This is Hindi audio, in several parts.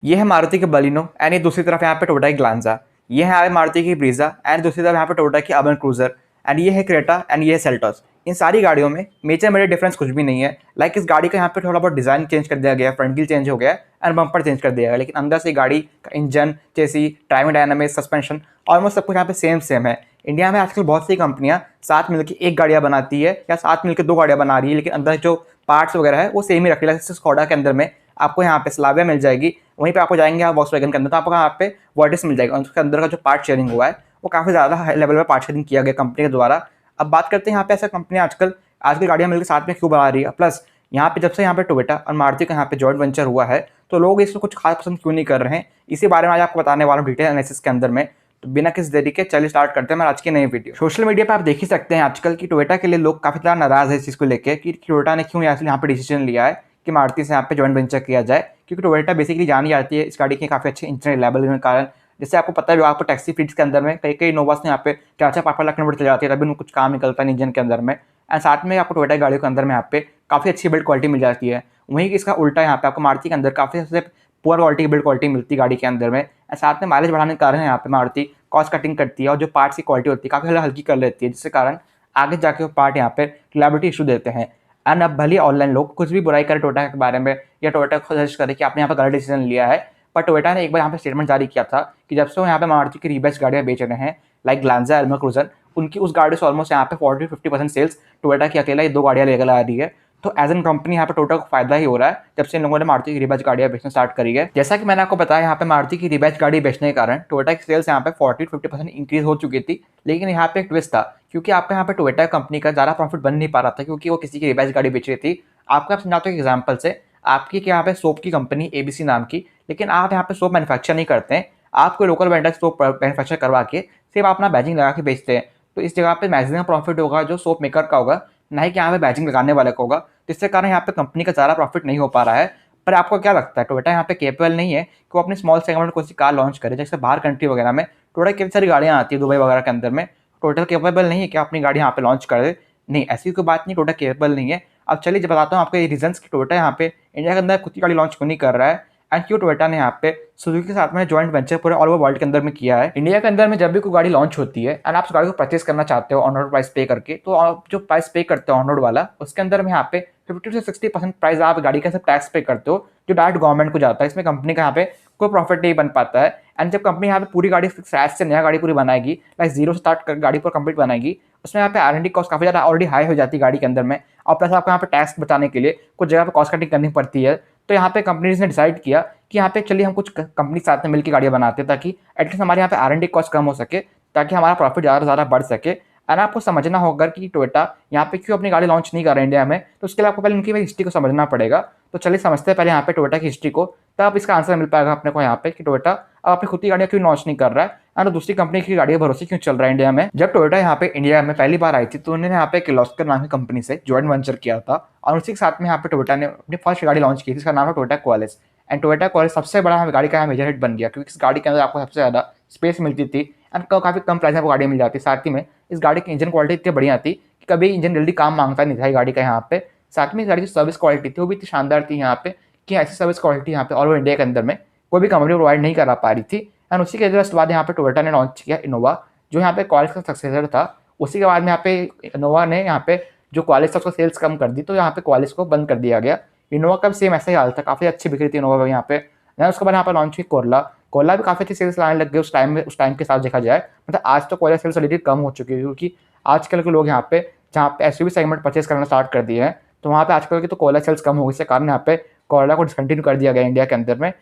ये है मारुति की बलिनो एंड ये दूसरी तरफ यहाँ पे टोयोटा की ग्लांजा। ये है मारुति की ब्रीजा एंड दूसरी तरफ यहाँ पे टोयोटा की अर्बन क्रूजर एंड ये है क्रेटा एंड ये है सेल्टॉस। इन सारी गाड़ियों में मेजर डिफरेंस कुछ भी नहीं है। लाइक इस गाड़ी का यहाँ पे थोड़ा बहुत डिज़ाइन चेंज कर दिया गया, फ्रंट ग्रिल चेंज हो गया एंड बम्पर चेंज कर दिया गया, लेकिन अंदर से गाड़ी का engine, chassis, driving dynamics, suspension almost सब कुछ यहाँ पे सेम है। इंडिया में आजकल बहुत सी कंपनियां साथ मिलकर एक गाड़ियाँ बनाती है या साथ मिलकर दो गाड़ियाँ बना रही है, लेकिन अंदर जो पार्ट्स वगैरह है वो सेम ही रख लिया। जैसे स्कोडा के अंदर में आपको यहाँ पे स्लाविया मिल जाएगी, वहीं पे आपको जाएंगे आप वॉक्सवैगन के अंदर तो आपको यहाँ पे वर्टिस मिल जाएगा। उसके अंदर का जो पार्ट शेयरिंग हुआ है वो काफ़ी ज़्यादा हाई लेवल पर पार्ट शेयरिंग किया गया कंपनी के द्वारा। अब बात करते हैं यहाँ पे ऐसा कंपनियाँ आजकल गाड़ियाँ मिलकर साथ में क्यों बना रही है। प्लस यहाँ पे जब से यहाँ पे टोयोटा और मारुति का यहाँ पे जॉइंट वेंचर हुआ है तो लोग इसको कुछ खास पसंद क्यों नहीं कर रहे हैं, इसी बारे में आज आपको बताने वाला हूँ डिटेल एनालिसिस के अंदर में। तो बिना किसी देरी के चलिए स्टार्ट करते हैं मैं आज की नई वीडियो। सोशल मीडिया पे आप देख ही सकते हैं आजकल की टोयोटा के लिए लोग काफ़ी ज़्यादा नाराज़ है इस चीज़ को लेकर कि टोयोटा ने क्यों यहाँ पे डिसीजन लिया है कि मारुति से यहाँ पे जॉइंट वेंचर किया जाए, क्योंकि टोयोटा बेसिकली जानी जाती है इस गाड़ी के काफ़ी अच्छे इंजन रिलायबल के कारण। जैसे आपको पता है आपको टैक्सी फ्लीट्स के अंदर में कई नोवास ने यहाँ पे 4-4-5-5 लाख किलोमीटर चल जाती है, तभी कुछ काम निकलता है इंजन के अंदर में। एंड साथ में आपको टोयोटा गाड़ियों के अंदर में यहाँ पे काफ़ी अच्छी बिल्ड क्वालिटी मिल जाती है। वहीं इसका उल्टा यहाँ पे आपको मारुति के अंदर काफ़ी सबसे पुअर क्वालिटी की बिल्ड क्वालिटी मिलती है गाड़ी के अंदर में। एंड साथ में माइलेज बढ़ाने के कारण यहाँ पे मारुति कॉस्ट कटिंग करती है और जो पार्ट्स की क्वालिटी होती है काफ़ी हल्की कर लेती है, जिसके कारण आगे जाके वो पार्ट यहाँ पे रिलायबिलिटी इशू देते हैं। एंड अब भले ऑनलाइन लोग कुछ भी बुराई करें टोयोटा के बारे में या टोयोटा को सजेस्ट करें कि आपने यहाँ पर गलत डिसीजन लिया है, पर टोयोटा ने एक बार यहाँ पे स्टेटमेंट जारी किया था कि जब से वो यहाँ पे मारुति की रीबैच गाड़ियाँ बेच रहे हैं लाइक ग्लांजा, एल्मा क्रूजर, उनकी उस गाड़ी से ऑलमोस्ट यहाँ पे 40-50% सेल्स टोयोटा की अकेला ये दो गाड़ियाँ लेकर आ रही है। तो एज एन कंपनी यहाँ पे टोयोटा को फायदा ही हो रहा है जब से इन लोगों ने मारुति की रीबैच गाड़ियाँ बेचना स्टार्ट करी है। जैसा कि मैंने आपको बताया यहाँ पे मारुति की रीबैच गाड़ी बेचने के कारण टोयोटा की सेल्स यहाँ पे 40-50% इंक्रीज हो चुकी थी। लेकिन यहाँ पे एक ट्विस्ट था, क्योंकि आपका यहाँ पे टोयोटा कंपनी का ज़्यादा प्रॉफिट बन नहीं पा रहा था क्योंकि वो किसी की रीबैच गाड़ी बेच रही थी। आपको आप समझाता हूँ एग्जाम्पल से, आपकी यहाँ पे सोप की कंपनी एबीसी नाम की, लेकिन आप यहाँ पे सोप मैन्युफैक्चर नहीं करते हैं, आप कोई लोकल वेंडर सोप मैन्युफैक्चर करवा के सिर्फ अपना बैजिंग लगा के बेचते हैं। तो इस जगह पे मैक्सिमम प्रॉफिट होगा जो सोप मेकर का होगा, ना ही कि यहाँ पे बैजिंग लगाने वाले का होगा। जिसके कारण यहाँ पे कंपनी का ज़्यादा प्रॉफिट नहीं हो पा रहा है। पर आपको क्या लगता है टोयोटा यहाँ पे केपेबल नहीं है कि वो अपनी स्मॉल सेगमेंट कोई सी कार लॉन्च करे? जैसे बाहर कंट्री वगैरह में टोयोटा की सारी गाड़ियाँ आती है दुबई वगैरह के अंदर में, टोयोटा केपेबल नहीं है कि अपनी गाड़ी यहाँ पे लॉन्च करे? नहीं, ऐसी कोई बात नहीं, टोयोटा केपेबल नहीं है। अब चलिए जब बताता हूँ आपको ये रीजंस कि टोयोटा यहाँ पे इंडिया के अंदर खुद की गाड़ी लॉन्च क्यों नहीं कर रहा है एंड क्यों टोयोटा ने यहाँ पे सुजुकी के साथ में जॉइंट वेंचर पूरे ऑल ओवर वर्ल्ड के अंदर में किया है। इंडिया के अंदर में जब भी कोई गाड़ी लॉन्च होती है एंड आप उस गाड़ी को परचेस करना चाहते हो ऑन रोड प्राइस पे करके, तो आप जो प्राइस पे करते हो ऑन रोड वाला उसके अंदर में यहाँ पे 50 से 60% प्राइस आप गाड़ी का सब टैक्स पे करते हो जो डायरेक्ट गवर्नमेंट को जाता है। इसमें कंपनी का यहाँ पे कोई प्रॉफिट नहीं बन पाता है। एंड जब कंपनी यहाँ पे पूरी गाड़ी स्क्रैच से नया गाड़ी पूरी बनाएगी, लाइक जीरो से स्टार्ट कर गाड़ी पर कंप्लीट बनाएगी, उसमें यहाँ पे R&D कॉस्ट काफ़ी ज़्यादा ऑलरेडी हाई हो जाती है गाड़ी के अंदर में, और प्लस आपको यहाँ पे टैक्स बचाने के लिए कुछ जगह पे कॉस्ट कटिंग करनी पड़ती है। तो यहाँ पे कंपनीज ने डिसाइड किया कि यहाँ पे चलिए हम कुछ कंपनी साथ में मिलकर गाड़ियाँ बनाते हैं ताकि एटलीस्ट हमारे यहाँ पे R&D कॉस्ट कम हो सके, ताकि हमारा प्रॉफिट ज़्यादा से ज़्यादा बढ़ सके। एंड आपको समझना होगा कि टोयोटा यहाँ पे क्यों अपनी गाड़ी लॉन्च नहीं कर रहा है इंडिया में, तो उसके लिए आपको पहले उनकी हिस्ट्री को समझना पड़ेगा। तो चलिए समझते हैं पहले यहाँ पे टोयोटा की हिस्ट्री को, तब इसका आंसर मिल पाएगा अपने को यहाँ पे कि टोयोटा अब अपनी खुद की गाड़ियाँ क्यों लॉन्च नहीं कर रहा है और दूसरी कंपनी की गाड़ियों भरोसे क्यों चल रहा है इंडिया में। जब टोयोटा यहाँ पे इंडिया में पहली बार आई थी तो उन्होंने यहाँ पे किर्लोस्कर नाम की कंपनी से जॉइंट वेंचर किया था और उसी के साथ में यहाँ पे टोयोटा ने अपनी फर्स्ट गाड़ी लॉन्च की थी, इसका नाम है Toyota Qualis. And Toyota Qualis सबसे बड़ा गाड़ी का मेजर हिट बन गया क्योंकि इस गाड़ी के अंदर आपको सबसे ज़्यादा स्पेस मिलती थी एंड काफ़ी कम प्राइस में आपको गाड़ी मिल जाती। साथ ही में इस गाड़ी की इंजन क्वालिटी इतनी बढ़िया थी कि कभी इंजन जल्दी काम मांगता नहीं था गाड़ी का यहाँ पे। साथ में इस गाड़ी की सर्विस क्वालिटी थी वो भी इतनी शानदार थी यहाँ पे कि ऐसी सर्विस क्वालिटी यहाँ पे ऑल ओवर इंडिया के अंदर में कोई भी कंपनी प्रोवाइड नहीं करा पा रही थी। एंड उसी के जस्ट बाद यहाँ पे टोयोटा ने लॉन्च किया इनोवा, जो यहाँ पे क्वालिस का सक्सेसर था। उसी के बाद में यहाँ पे इनोवा ने यहाँ पे जो क्वालिस था उसका सेल्स कम कर दी, तो यहाँ पे क्वालिस को बंद कर दिया गया। इनोवा का भी सेम ऐसा ही हाल था, काफ़ी अच्छी बिक्री थी इनोवा यहाँ पे। उसके बाद यहाँ पे लॉन्च हुई कोरला। कोरला भी काफ़ी अच्छी सेल्स लाने लग गए उस टाइम के साथ देखा जाए। मतलब आज तो कोरला सेल्स ऑलरेडी कम हो चुकी है क्योंकि आजकल के लोग यहाँ पे जहाँ पे एसयूवी सेगमेंट परचेस करना स्टार्ट कर दिए हैं, तो वहाँ पे आजकल की तो कोरला सेल्स कम हो गई, इसके कारण यहाँ पे कोरला को डिसकंटिन्यू कर दिया गया इंडिया के अंदर में।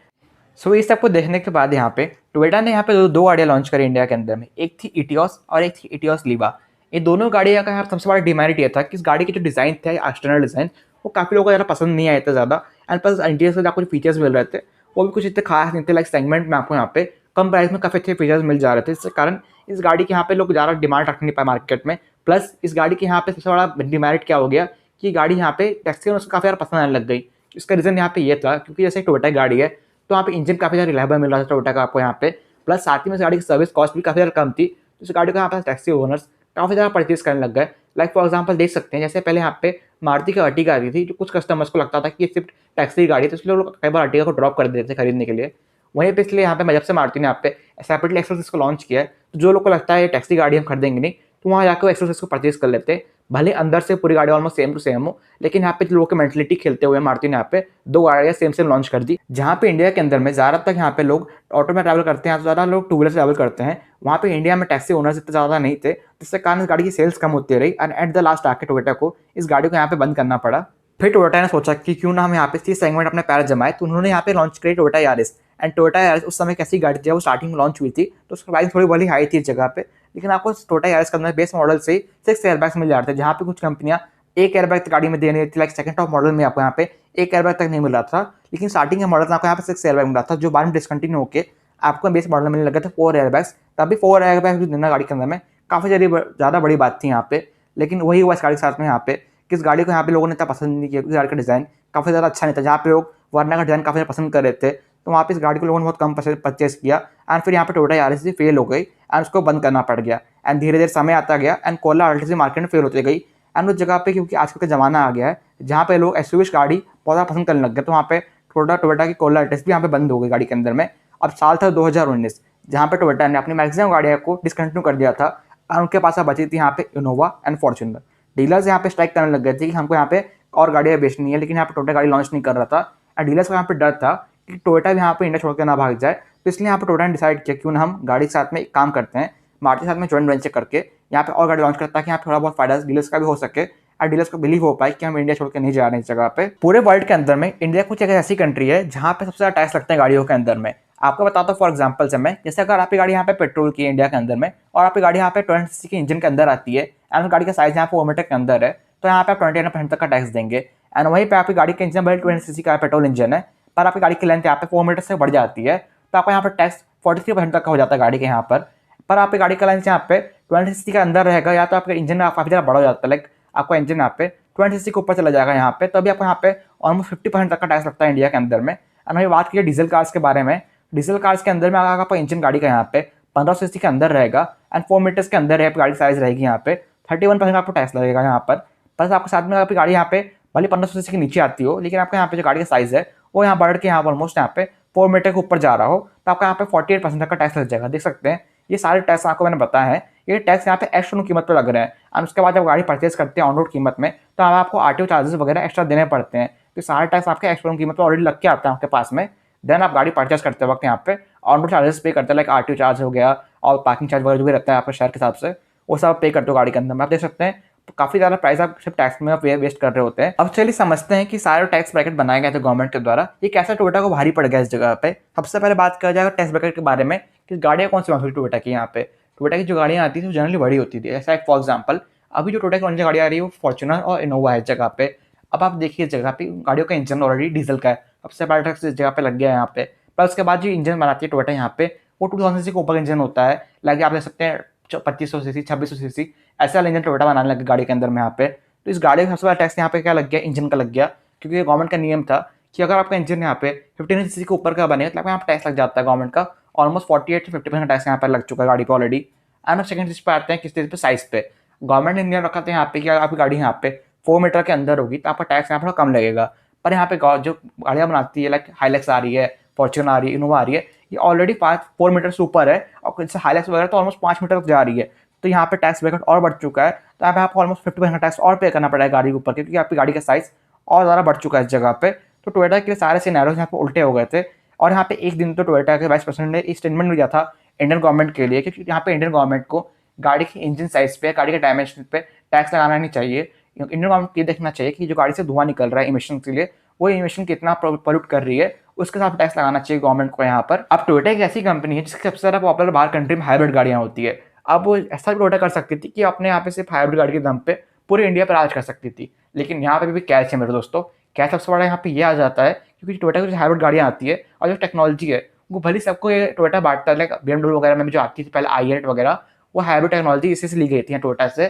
सो इस सबको देखने के बाद यहाँ पे टोयोटा ने यहाँ पे दो गाड़ियाँ लॉन्च करी इंडिया के अंदर में, एक थी इटियोस और एक थी इटियोस लीवा। ये दोनों गाड़ियाँ का यहाँ सबसे बड़ा डिमेरिट ये था कि इस गाड़ी की जो डिज़ाइन था एक्सटर्नल डिज़ाइन वो काफ़ी लोगों को ज़्यादा पसंद नहीं आया था ज़्यादा। एंड प्लस इंटीरियर से आपको जो फीचर्स मिल रहे थे वो भी कुछ इतने खास नहीं थे। लाइक सेगमेंट में आपको यहाँ पे कम प्राइस में काफ़ी अच्छे फीचर्स मिल जा रहे थे, जिसके कारण इस गाड़ी के यहाँ पे लोग ज़्यादा डिमांड रख नहीं पाए मार्केट में। प्लस इस गाड़ी के यहाँ पे सबसे बड़ा डिमेरिट क्या हो गया कि गाड़ी यहाँ पे टैक्सी में उसको काफ़ी ज़्यादा पसंद आने लग गई। इसका रीज़न यहाँ पे ये था क्योंकि जैसे टोयोटा गाड़ी है तो यहाँ पे इंजन काफ़ी ज़्यादा रिलायबल मिल रहा था टोयोटा का आपको यहाँ पे, प्लस साथ ही में इस गाड़ी की सर्विस कॉस्ट भी काफ़ी ज़्यादा कम थी। तो इस गाड़ी को यहाँ पे टैक्सी ओनर्स काफ़ी ज़्यादा परचेज करने लग गए। लाइक फॉर एग्जांपल देख सकते हैं, जैसे पहले यहाँ पे मारुति की अर्टिगा आती थी जो कुछ कस्टमर्स को लगता था कि ये सिर्फ टैक्सी गाड़ी है, तो इसलिए लोग कई बार अर्टिगा को ड्रॉप कर देते थे खरीदने के लिए। वहीं पे इसलिए यहाँ पे जब से मारुति ने यहाँ पे सेपरेटली एक्सेल को लॉन्च किया है, तो जो लोग को लगता है ये टैक्सी गाड़ी हम खरीदेंगे नहीं, तो वहाँ जाकर वो एक्सेल को परचेज कर लेते हैं। भले अंदर से पूरी गाड़ी ऑलमोस्ट सेम टू सेम हो, लेकिन यहाँ पे लोगों की मेंटलिटी खेलते हुए मारुति ने यहाँ पे 2 गाड़ियाँ सेम सेम लॉन्च कर दी। जहाँ पे इंडिया के अंदर में ज़्यादातर यहाँ पे लोग ऑटो में ट्रैवल करते हैं, तो ज़्यादा लोग टू व्हीलर से ट्रैवल करते हैं। वहाँ पे इंडिया में टैक्सी ओनर्स इतने ज़्यादा नहीं थे, जिसके कारण इस गाड़ी की सेल्स कम होती रही एंड एट द लास्ट आके टोयोटा को इस गाड़ी को यहाँ पे बंद करना पड़ा। फिर टोयोटा ने सोचा कि क्यों ना हम यहाँ पे इसी सेगमेंट अपने पैर जमाए, तो उन्होंने यहाँ पे लॉन्च करी Toyota Yaris. And Toyota Yaris उस समय कैसी गाड़ी थी, वो स्टार्टिंग में लॉन्च हुई थी तो उसकी प्राइस थोड़ी भली हाई थी इस जगह पे, लेकिन आपको टोयोटा यारिस के अंदर बेस मॉडल से 6 एयरबैग्स मिल जाते थे, जहाँ पे कुछ कंपनियां 1 एयरबैग गाड़ी में दे रही थी। लाइक सेकंड टॉप मॉडल में आपको यहाँ पे 1 एयरबैग तक नहीं मिल रहा था, लेकिन स्टार्टिंग के मॉडल में आपको यहाँ पे 6 एयरबैग मिल रहा था, जो बाद में डिसकंटिन्यू होकर आपको बेस मॉडल में मिलने लगे थे 4 एयरबैग्स। तभी 4 एयरबैग देना गाड़ी के अंदर में काफ़ी ज़्यादा बड़ी बात थी यहाँ पे। लेकिन वही हुआ इस गाड़ी के साथ में यहाँ पे, कि इस गाड़ी को यहाँ पे लोगों ने इतना पसंद नहीं किया, गाड़ी का डिज़ाइन काफ़ी ज़्यादा अच्छा नहीं था। जहाँ पे लोग वरना का डिज़ाइन काफ़ी ज़्यादा पसंद कर रहे थे, तो वहाँ पे इस गाड़ी को लोगों ने बहुत कम परचेस किया एंड फिर यहाँ पे टोयोटा यारिस फेल हो गई एंड उसको बंद करना पड़ गया। एंड धीरे धीरे समय आता गया एंड कोला अल्टिस मार्केट में फेल होती गई। एंड उस जगह पे क्योंकि आजकल का ज़माना आ गया है जहाँ पे लोग एसयूवी गाड़ी बहुत ज़्यादा पसंद करने लग गए, तो वहाँ पे टोयोटा की कोला अल्टिस भी यहाँ पे बंद हो गई गाड़ी के अंदर में। अब साल था 2019, जहाँ पे टोयोटा ने अपनी मैक्सिमम गाड़ियों को डिसकंटिन्यू कर दिया था और उनके पास अब बची थी यहाँ पे इनोवा एंड फॉर्च्यूनर। डीलर्स यहाँ पे स्ट्राइक करने लग गए थे कि हमको यहाँ पे और गाड़ियाँ बेचनी है, लेकिन यहाँ पे टोयोटा गाड़ी लॉन्च नहीं कर रहा था। और डीलर्स को यहाँ पे डर था कि टोयोटा भी यहाँ पे इंडिया छोड़ के ना भाग जाए, तो इसलिए यहाँ पे टोयोटा ने डिसाइड किया क्यों ना हम गाड़ी के साथ में एक काम करते हैं, मारुति के साथ में जॉइंट वेंचर करके यहाँ पे और गाड़ी लॉन्च करता है कि यहाँ पे थोड़ा बहुत फायदा डीलर्स का भी हो सके और डीलर्स को बिलीव हो पाए कि हम इंडिया छोड़ के नहीं जा रहे हैं इस जगह पे। पूरे वर्ल्ड के अंदर में इंडिया कुछ एक ऐसी कंट्री है जहाँ पे सबसे ज़्यादा टैक्स लगते हैं गाड़ियों के अंदर में। आपको बताता हूँ फॉर एग्जाम्पल से मैं, जैसे अगर आपकी गाड़ी यहाँ पे पेट्रोल की है इंडिया के अंदर में और आपकी गाड़ी यहाँ पे 20 की इंजन के अंदर आती है एंड गाड़ी का साइज यहाँ पे 4 मीटर के अंदर है, तो यहाँ पे आप 28% तक का टैक्स देंगे। एंड वहीं पे आपकी गाड़ी का इंजन भले 20 का पेट्रोल इंजन है, पर आपकी गाड़ी की लेंथ यहाँ पे 4 मीटर से बढ़ जाती है, तो आपका यहाँ पर टैक्स 43% तक का हो जाता है गाड़ी के यहाँ पर आपकी गाड़ी का लेंथ यहाँ पे 20 के अंदर रहेगा, या तो आपका इंजन काफ़ी ज़्यादा बड़ा हो जाता है, लाइक आपका इंजन यहाँ पे 20 के ऊपर चला जाएगा यहाँ पे, तभी आपको यहाँ पे ऑलमोस्ट 50% तक का टैक्स लगता है इंडिया के अंदर में। एंड वही बात की डीजल कार्स के बारे में, डीजल कार्स के अंदर में अगर आपका इंजन गाड़ी का यहाँ पे 1500 के अंदर रहेगा एंड 4 मीटर्स के अंदर है गाड़ी साइज रहेगी, यहाँ पे 31% आपको टैक्स लगेगा यहाँ पर। बस आपके साथ में आपकी गाड़ी यहाँ पे भले 1500 के नीचे आती हो, लेकिन आपका यहाँ पे जो गाड़ी का साइज है वो यहाँ बढ़ के यहाँ पर ऑलमोस्ट यहाँ पे 4 मीटर के ऊपर जा रहा हो, तो आपका यहाँ पे 48% तक का टैक्स लग जाएगा। देख सकते हैं ये सारे टैक्स आपको मैंने बताया है, ये टैक्स यहाँ पे एक्स्ट्रा कीमत पर लग रहे हैं। और उसके बाद जब गाड़ी परचेज करते हैं ऑन रोड कीमत में, तो आपको आरटीओ चार्जेस वगैरह एक्स्ट्रा देने पड़ते हैं, तो सारे टैक्स आपके एक्स्ट्रा कीमत पर ऑलरेडी लग के आता है आपके पास में। देन आप गाड़ी परचेज करते वक्त यहाँ पे ऑन रोड चार्जेस पे करते हैं, लाइक आरटीओ चार्ज हो गया और पार्किंग चार्ज वगैरह जो भी रहता है आपके शहर के हिसाब से, वो सब पे करते हो गाड़ी के अंदर में। आप देख सकते हैं काफ़ी ज़्यादा प्राइस आप सिर्फ टैक्स में वेस्ट कर रहे होते हैं। अब चलिए समझते हैं कि सारे टैक्स ब्रैकेट बनाए गए थे गवर्नमेंट के द्वारा, ये कैसे टोयोटा को भारी पड़ गया इस जगह पे। सबसे पहले बात किया जाएगा टैक्स ब्रैकेट के बारे में कि गाड़ियाँ कौन सी होती है टोयोटा की। यहाँ पे टोयोटा की जो गाड़ियाँ आती थी वो जनरली बड़ी होती थी, ऐसा फॉर एग्जाम्पल अभी जो टोयोटा की गाड़ी आ रही है वो फॉर्च्यूनर और इनोवा है इस जगह पे। अब आप देखिए इस जगह पे गाड़ियों का इंजन ऑलरेडी डीजल का है, सबसे बड़ा टैक्स इस जगह पे लग गया है यहाँ पे। पर उसके बाद जो इंजन बनाती है टोयोटा यहाँ पे वो 2000 के ऊपर इंजन होता है, लाइक आप देख सकते हैं 2500 सीसी 2600 सीसी ऐसा वाला इंजन टोयोटा बनाने लगे गाड़ी के अंदर में यहाँ पे। तो इस गाड़ी का सबसे बड़ा टैक्स यहाँ पे क्या लग गया, इंजन का लग गया, क्योंकि गवर्नमेंट का नियम था कि अगर आपका इंजन यहाँ पे 15 सीसी के ऊपर का बनेगा तो आपका यहाँ पे टैक्स लग जाता है गवर्नमेंट का। ऑलमोस्ट 48 से 50% टैक्स यहाँ पर लग चुका है गाड़ी को ऑलरेडी। एंड सेकंड चीज पे आते हैं किस चीज़ पे, साइज पे। गवर्नमेंट ने नियम रखा था यहाँ पे कि अगर आपकी गाड़ी यहाँ पे 4 मीटर के अंदर होगी तो आपका टैक्स यहाँ पर कम लगेगा। पर यहाँ पे जो गाड़ियाँ बनाती है लाइक हाइलैक्स आ रही है, फॉर्च्यूनर आ रही है, इनोवा आ रही है, ये ऑलरेडी 4 मीटर से ऊपर है और जैसे हाइलैक्स वगैरह तो ऑलमोस्ट 5 मीटर तक जा रही है, तो यहाँ पे टैक्स ब्रैकेट और बढ़ चुका है। तो यहाँ पे आपको ऑलमोस्ट 50% टैक्स और पे करना पड़ेगा गाड़ी के ऊपर, क्योंकि आपकी गाड़ी का साइज और ज़्यादा बढ़ चुका है इस जगह पे। तो टोयोटा के सारे सिनेरियोज यहाँ पे उल्टे हो गए थे। और यहाँ पे एक दिन तो टोयोटा के वाइस प्रेसिडेंट ने स्टेटमेंट दिया था इंडियन गवर्नमेंट के लिए, क्योंकि यहाँ पे इंडियन गवर्नमेंट को गाड़ी की इंजन साइज पे, गाड़ी के डायमेंशन पे टैक्स लगाना नहीं चाहिए। इंडियन गवर्नमेंट को ये देखना चाहिए कि जो गाड़ी से धुआं निकल रहा है इमिशन के लिए, वो इमिशन कितना पोल्यूट कर रही है, उसके साथ टैक्स लगाना चाहिए गवर्नमेंट को यहाँ पर। अब टोयोटा एक ऐसी कंपनी है जिसकी सबसे ज़्यादा पॉपुलर बाहर कंट्री में हाइब्रिड गाड़ियाँ होती है। अब वो ऐसा भी टोयोटा कर सकती थी कि अपने यहाँ पे सिर्फ हाइब्रिड गाड़ी के दम पे पूरे इंडिया पर राज कर सकती थी, लेकिन यहाँ पे भी कैच है मेरे दोस्तों। कैच सबसे बड़ा यहाँ पे ये आ जाता है क्योंकि टोयोटा की जो हाइब्रिड गाड़ियाँ आती है और जो टेक्नोलॉजी है वो भले सबको ये टोयोटा बांटता है, लाइक BMW वगैरह में भी जो आती थी पहले i8 वगैरह, वो हाइब्रिड टेक्नोलॉजी इसी से ली गई थी टोयोटा से।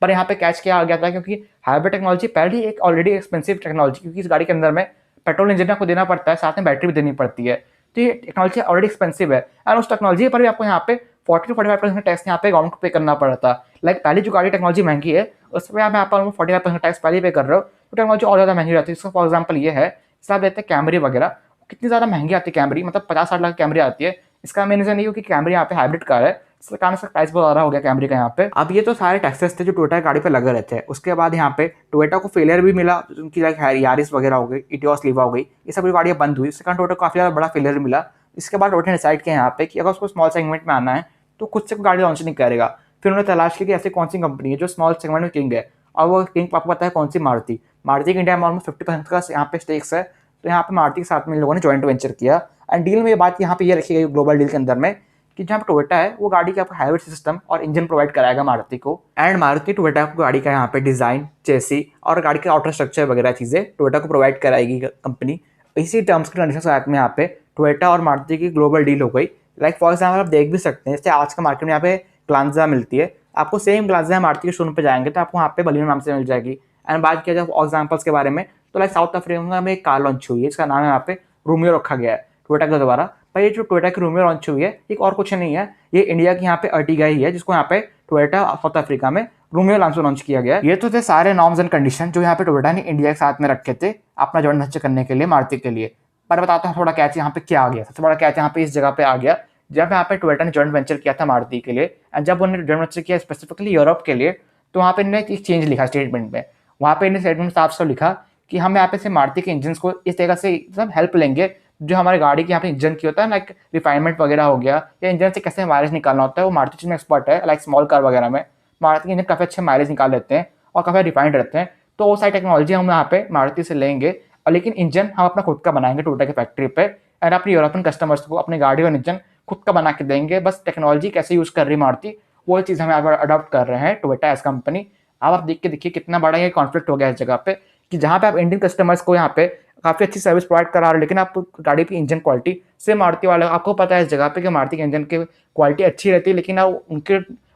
पर यहाँ पे कैच क्या आ गया था, क्योंकि हाइब्रिड टेक्नोलॉजी पहले ही एक ऑलरेडी एक्सपेंसिव टेक्नोलॉजी, क्योंकि इस गाड़ी के अंदर में पेट्रोल इंजन आपको देना पड़ता है, साथ में बैटरी भी देनी पड़ती है, तो ये टेक्नोलॉजी ऑलरेडी एक्सपेंसिव है। और उस टेक्नोलॉजी पर भी आपको यहाँ पे 40 to 45% टैक्स यहाँ पे गवर्नमेंट को पे करना पड़ा था। लाइक पहले जो गाड़ी टेक्नोलॉजी महंगी है उस पर आप यहाँ पर 45% टैक्स पहले पे कर रहे हो, तो टेक्नोलॉजी और ज़्यादा महंगी रहती है। इसका फॉर एग्जाम्पल ये है, जैसे आप देखते हैं कैमरी वगैरह कितनी ज़्यादा महंगी आती है कैमरी, मतलब 50-60 लाख की कैमरी आती है। इसका मेन रीज़न ये हो कि कैमरी यहाँ पे हाइब्रिड कार है, इसके कारण इसका प्राइस बहुत ज़्यादा हो गया कैमरी का यहाँ पे। अब ये तो सारे टैक्सेस थे जो टोयोटा की गाड़ी पे लगे रहते हैं। उसके बाद यहाँ पे टोयोटा को फेलियर भी मिला, उनकी लाइक यारिस वगैरह हो गई, इटियोस लीवा हो गई, ये सब गाड़ियाँ बंद हुई, इसके कारण टोयोटा को काफ़ी ज़्यादा बड़ा फेलियर मिला। इसके बाद टोयोटा ने डिसाइड किया यहाँ पे कि अगर उसको स्मॉल सेगमेंट में आना है तो खुद से कोई गाड़ी लॉन्च नहीं करेगा। फिर उन्होंने तलाश की कि ऐसी कौन सी कंपनी है जो स्मॉल सेगमेंट में किंग है, और वो किंग आपको पता है कौन सी, मारुति। मारुति के इंडिया में ऑलमोस्ट 50% का यहाँ पे स्टेक्स है, तो यहाँ पे मारुति के साथ में इन लोगों ने जॉइंट वेंचर किया। एंड डील में ये बात यहाँ पे ये रखी गई ग्लोबल डील के अंदर में कि जहाँ पे टोयोटा है वो गाड़ी के आपको हाइब्रिड सिस्टम और इंजन प्रोवाइड कराएगा मारुति को। एंड मारुति टोयोटा को गाड़ी का यहाँ पे डिजाइन, चेसी और गाड़ी के आउटर स्ट्रक्चर वगैरह चीज़ें टोयोटा को प्रोवाइड कराएगी कंपनी। इसी टर्म्स के कंडीशन के साथ में यहाँ पे टोयोटा और मारुति की ग्लोबल डील हो गई। लाइक फॉर एग्जाम्पल आप देख भी सकते हैं, जैसे आज का मार्केट में यहाँ पे ग्लांजा मिलती है, आपको सेम ग्लांजा मारुति के शोरूम पे जाएंगे तो आपको वहाँ पे बलिनो नाम से मिल जाएगी। एंड बात किया जाए एग्जाम्पल्स के बारे में तो लाइक साउथ अफ्रीका में एक कार लॉन्च हुई है, इसका नाम है यहाँ पे रोमियो रखा गया है टोयोटा के द्वारा। पर ये जो टोयोटा की रोमियो लॉन्च हुई है एक और कुछ नहीं है, ये इंडिया की यहाँ पे अर्टिगा ही है, जिसको यहाँ पे टोयोटा साउथ अफ्रीका में रोमियो नाम से लॉन्च किया गया। ये तो थे सारे नॉर्म्स एंड कंडीशन जो यहाँ पे टोयोटा ने इंडिया के साथ में रखे थे अपना जॉइंट वेंचर करने के लिए मारुति के लिए। पर बताता हूँ थोड़ा कैच यहाँ पे क्या आ गया। सबसे बड़ा कैच यहाँ पे इस जगह पे आ गया जब यहाँ पे टोयोटा ने जॉइंट वेंचर किया था मारुति के लिए, एंड जब उन्होंने जॉइंट वेंचर किया स्पेसिफिकली यूरोप के लिए, तो वहाँ पे इन्होंने एक चेंज लिखा स्टेटमेंट में। वहाँ पे इन्हें स्टेटमेंट साफ साफ लिखा कि हम यहाँ पे से मारुति के इंजन को इस तरह से सब हेल्प लेंगे जो हमारे गाड़ी के यहाँ पे इंजन की होता है, लाइक रिफाइनमेंट वगैरह हो गया या इंजन से कैसे माइलेज निकालना होता है, वो मारुति चीज में एक्सपर्ट है। लाइक स्मॉल कार वगैरह में मारुति के इंजन काफ़ी अच्छे माइलेज निकाल लेते हैं और काफ़ी रिफाइंड रहते हैं, तो वो सारी टेक्नोलॉजी हम यहाँ पे मारुति से लेंगे। और लेकिन इंजन हम अपना खुद का बनाएंगे टोयोटा की फैक्ट्री पे, एंड अपने यूरोपियन कस्टमर्स को अपनी गाड़ी और इंजन खुद का बना के देंगे। बस टेक्नोलॉजी कैसे यूज़ कर रही मारुति वो चीज़ हम यहाँ पर अडॉप्ट कर रहे हैं टोयोटा एज कंपनी। अब आप देख के देखिए कितना बड़ा ये कॉन्फ्लिक्ट हो गया इस जगह पे कि जहाँ पे आप इंडियन कस्टमर्स को यहाँ पे काफ़ी अच्छी सर्विस प्रोवाइड करा रहे हो, लेकिन आप गाड़ी की इंजन क्वालिटी से मारुति वाले आपको पता है इस जगह पे कि मारुति के इंजन की क्वालिटी अच्छी रहती है, लेकिन आप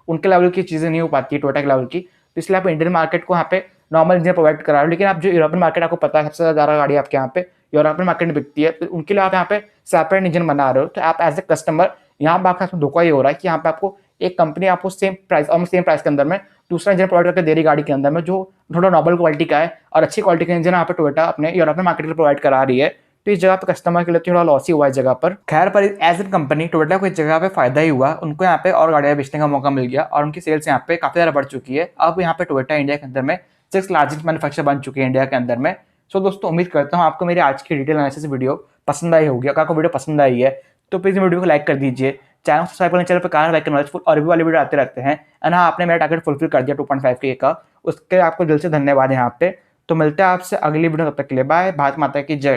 उनके लेवल की चीज़ें नहीं हो पाती है टोयोटा के लेवल की। तो इसलिए आप इंडियन मार्केट को यहाँ पे नॉर्मल इंजन प्रोवाइड करा रहे हो, लेकिन आप जो यूरोपियन मार्केट आपको पता है सबसे ज़्यादा गाड़ी आपके यहाँ पे यूरोपियन मार्केट में बिकती है, तो उनके लिए आप यहाँ पे सेपरेट इंजन बना रहे हो। तो आप एज ए कस्टमर यहाँ पर आपके साथ धोखा ये हो रहा है कि यहाँ पे आपको एक कंपनी आपको सेम प्राइस के अंदर में दूसरा इंजन प्रोवाइड करके दे रही गाड़ी के अंदर में जो थोड़ा नॉर्मल क्वालिटी का है और अच्छी क्वालिटी का इंजन यहाँ पे टोयोटा अपने यूरोपियन मार्केट के लिए प्रोवाइड करा रही है। तो इस जगह पे कस्टमर के लिए थोड़ा लॉस ही हुआ इस जगह पर। खैर पर एज ए कंपनी टोयोटा को इस जगह पे फायदा ही हुआ, उनको यहाँ पे और गाड़ियाँ बेचने का मौका मिल गया और उनकी सेल्स यहाँ पे काफी ज़्यादा बढ़ चुकी है। अब यहाँ पे टोयोटा इंडिया के अंदर में 6th लार्जेस्ट मैन्युफैक्चर बन चुकी है इंडिया के अंदर में। सो दोस्तों उम्मीद करता हूँ आपको मेरी आज की डिटेल एनालिसिस वीडियो पसंद आई होगी। अगर आपको वीडियो पसंद आई है तो प्लीज़ वीडियो को लाइक कर दीजिए, चैनल सब्सक्राइब करने, चैनल पर कार लाइक नॉलेजफुल और भी वाले वीडियो आते रहते हैं। एंड हाँ, आपने मेरा टारगेट फुलफिल कर दिया 2.5K का, उसके आपको दिल से धन्यवाद यहाँ पे। तो मिलते हैं आपसे अगली वीडियो, तब तक के लिए बाय। भारत माता की जय।